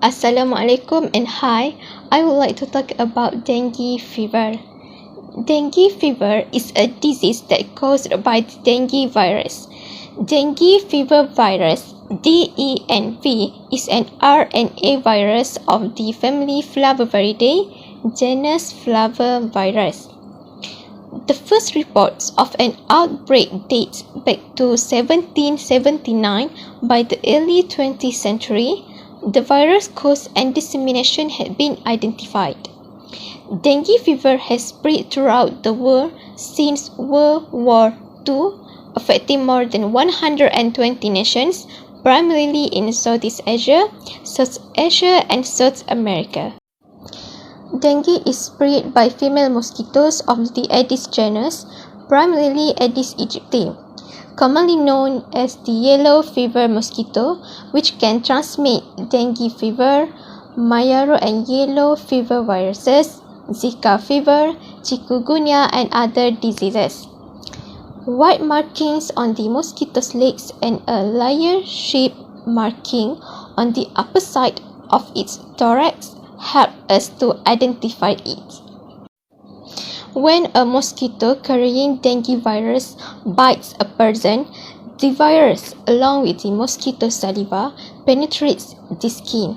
Assalamualaikum and hi, I would like to talk about dengue fever. Dengue fever is a disease that caused by the dengue virus. Dengue fever virus, DENV, is an RNA virus of the family Flaviviridae, genus Flavivirus. The first reports of an outbreak date back to 1779. By the early 20th century, the virus cause and dissemination had been identified. Dengue fever has spread throughout the world since World War II, affecting more than 120 nations, primarily in Southeast Asia, South Asia, and South America. Dengue is spread by female mosquitoes of the Aedes genus, primarily Aedes aegypti, commonly known as the yellow fever mosquito, which can transmit dengue fever, Mayaro and yellow fever viruses, Zika fever, chikungunya, and other diseases. White markings on the mosquito's legs and a layer-shaped marking on the upper side of its thorax help us to identify it. When a mosquito carrying dengue virus bites a person, the virus, along with the mosquito saliva, penetrates the skin.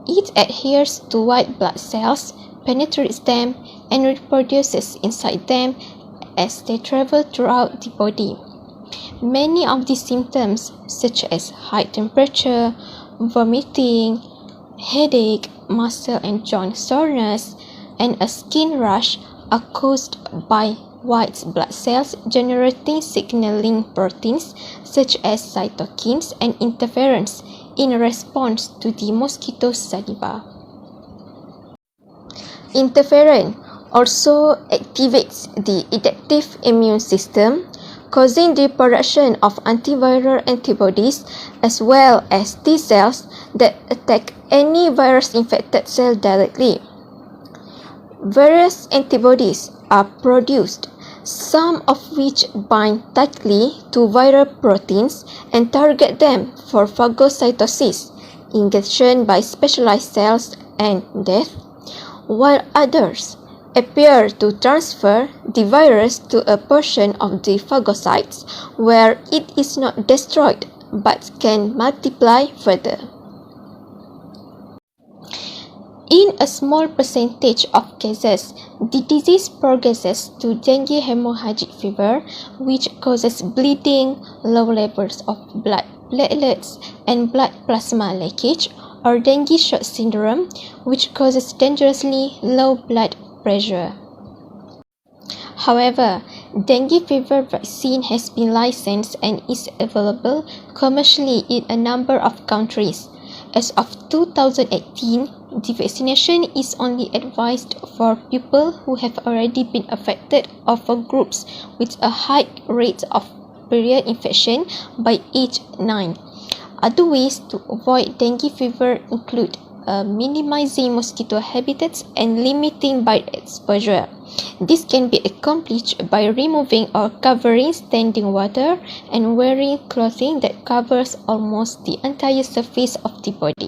It adheres to white blood cells, penetrates them, and reproduces inside them as they travel throughout the body. Many of the symptoms, such as high temperature, vomiting, headache, muscle and joint soreness, and a skin rash, are caused by white blood cells generating signaling proteins such as cytokines and interferons in response to the mosquito's saliva. Interferon also activates the adaptive immune system, causing the production of antiviral antibodies as well as T cells that attack any virus-infected cell directly. Various antibodies are produced, some of which bind tightly to viral proteins and target them for phagocytosis, ingestion by specialized cells, and death, while others appear to transfer the virus to a portion of the phagocytes where it is not destroyed but can multiply further. In a small percentage of cases, the disease progresses to dengue hemorrhagic fever, which causes bleeding, low levels of blood platelets, and blood plasma leakage, or dengue shock syndrome, which causes dangerously low blood pressure. However, dengue fever vaccine has been licensed and is available commercially in a number of countries. As of 2018, the vaccination is only advised for people who have already been affected or for groups with a high rate of prior infection by age 9. Other ways to avoid dengue fever include minimizing mosquito habitats and limiting bite exposure. This can be accomplished by removing or covering standing water and wearing clothing that covers almost the entire surface of the body.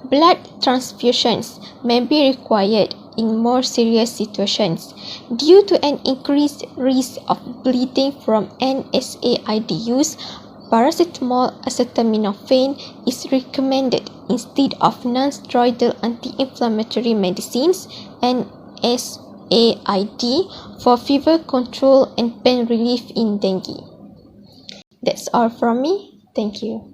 Blood transfusions may be required in more serious situations. Due to an increased risk of bleeding from NSAID use, paracetamol acetaminophen is recommended instead of non-steroidal anti-inflammatory medicines and NSAID for fever control and pain relief in dengue. That's all from me. Thank you.